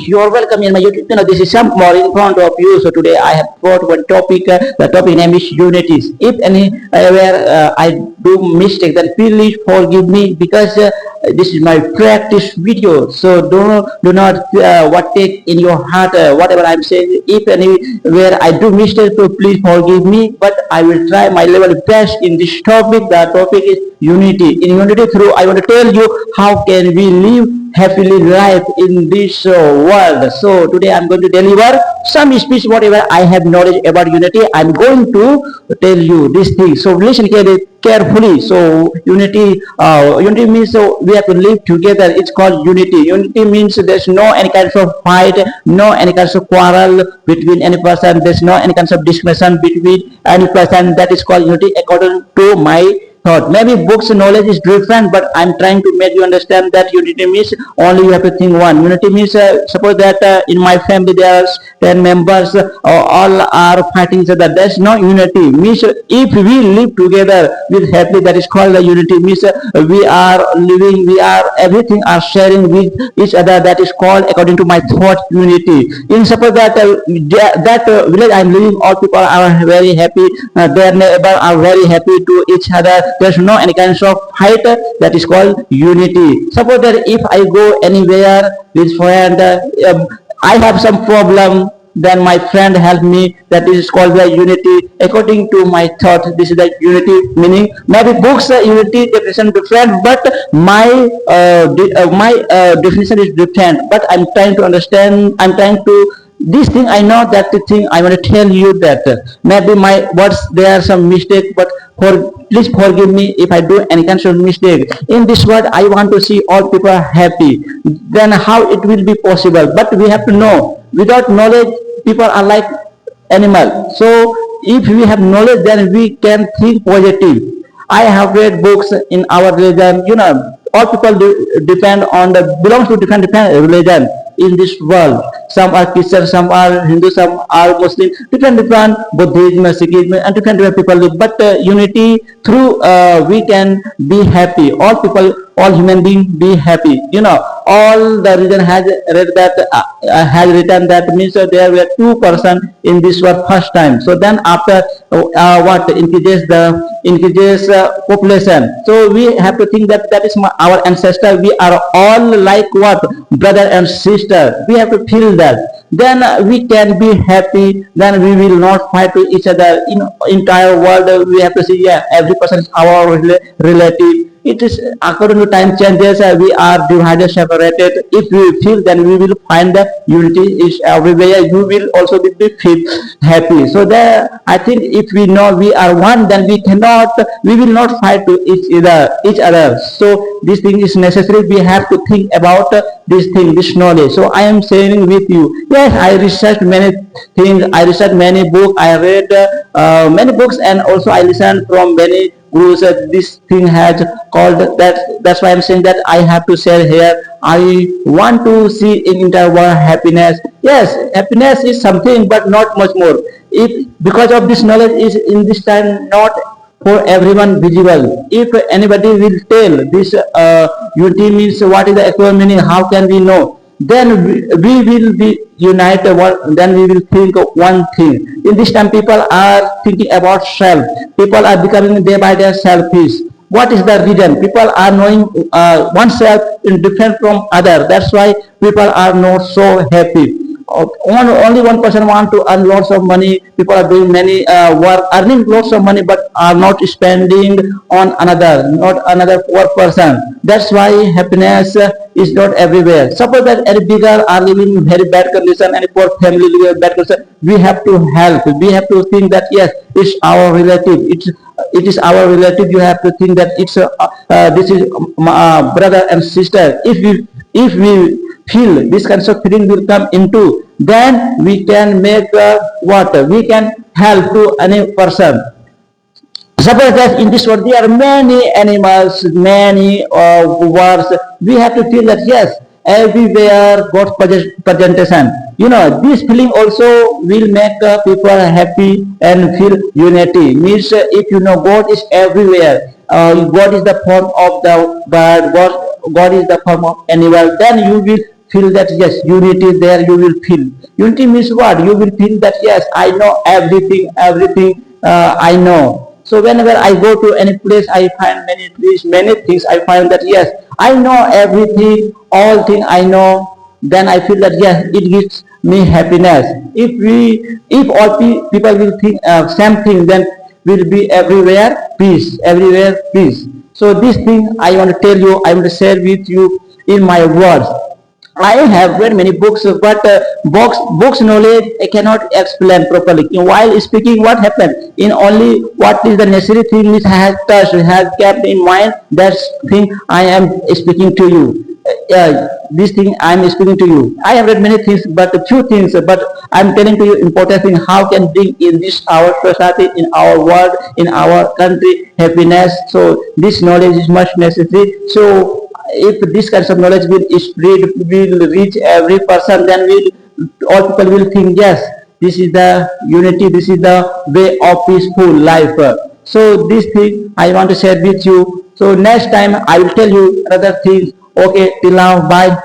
you're welcome in my YouTube channel. This is Sam more in front of you. So today I have brought one topic. The topic name is unities. If anywhere I do mistake, then please forgive me because this is my practice video. So do not what take in your heart whatever I'm saying. If anywhere I do mistake, so please forgive me. But I will try my level best in this topic. The topic is unity. In unity through, I want to tell you how can we live happily life in this world. So today I'm going to deliver some speech whatever I have knowledge about unity. I'm going to tell you this thing. So listen carefully. So unity means we have to live together. It's called unity. Unity means there's no any kind of fight, no any kind of quarrel between any person. There's no any kind of discussion between any person. That is called unity according to my thought. Maybe books knowledge is different, but I'm trying to make you understand that unity means only you have to think one. Unity means suppose that in my family there are 10 members, all are fighting each other. There's no unity. Means if we live together with happily, that is called the unity. Means we are living, we are everything are sharing with each other. That is called according to my thought unity. In suppose that village I'm living, all people are very happy. Their neighbor are very happy to each other. There's no any kind of fight. That is called unity. Suppose that if I go anywhere with friend, I have some problem, then my friend help me. That is called the unity according to my thought. This is the unity meaning. Maybe books unity definition different, but my definition is different. But I'm trying to understand. I'm trying to this thing I know that the thing I want to tell you that maybe my words there are some mistake, but please forgive me if I do any kind of mistake. In this world I want to see all people happy. Then how it will be possible? But we have to know. Without knowledge, people are like animal. So if we have knowledge, then we can think positive. I have read books in our religion. You know, all people depend on the belong to different religion in this world. Some are Christian, some are Hindu, some are Muslim, different Buddhism, Sikhism, and different people live. But unity through we can be happy. All people, all human beings be happy. You know, all the religion has read that has written that means there were two persons in this world first time. So then after what increases population. So we have to think that that is our ancestor. We are all like what brother and sister. We have to feel that. Then we can be happy. Then we will not fight with each other. In entire world, we have to see every person is our relative. It is according to time changes, we are divided, separated. If we feel, then we will find that unity is everywhere. You will also be feel happy. So there, I think if we know we are one, then we will not fight to each other. So this thing is necessary. We have to think about this thing, this knowledge. So I am sharing with you. Yes, I researched many things. I researched many books. I read many books, and also I listened from many gurus. This thing has called that. That's why I'm saying that I have to share here. I want to see in entire world happiness. Yes, happiness is something, but not much more. If because of this knowledge is in this time not for everyone visible. If anybody will tell this unity means what is the actual meaning, how can we know? Then we will be united. Then we will think of one thing. In this time, people are thinking about self. People are becoming day by day selfish. What is the reason? People are knowing oneself in different from other. That's why people are not so happy. Only one person want to earn lots of money. People are doing many work, earning lots of money, but are not spending on not another poor person. That's why happiness is not everywhere. Suppose that any bigger are living in very bad condition, any poor family living in bad condition, we have to help. We have to think that yes, it's our relative. It is our relative. You have to think that it's this is brother and sister. If we feel this kind of feeling will come into, then we can make what we can help to any person. Suppose that in this world there are many animals, many words. We have to feel that yes, everywhere God's presentation. You know, this feeling also will make people happy and feel unity. Means if you know God is everywhere, God is the form of the bird, God is the form of animal, then you will feel that yes, unity is there, you will feel. Unity means what? You will feel that yes, I know everything I know. So whenever I go to any place, I find many trees, many things. I find that yes, I know everything, all thing I know. Then I feel that yes, it gives me happiness. If all people will think same thing, then will be everywhere peace. So this thing I want to tell you, I want to share with you in my words. I have read many books, but books knowledge I cannot explain properly. While speaking, what happened? In only what is the necessary thing which I have touched, has kept in mind. That thing I am speaking to you. This thing I am speaking to you. I have read many things, but a few things. But I am telling to you important thing. How can bring in this our society, in our world, in our country happiness? So this knowledge is much necessary. So if this kind of knowledge will spread, will reach every person, then will all people will think yes, this is the unity, this is the way of peaceful life. So this thing I want to share with you. So next time I will tell you other things. Okay, till now, bye.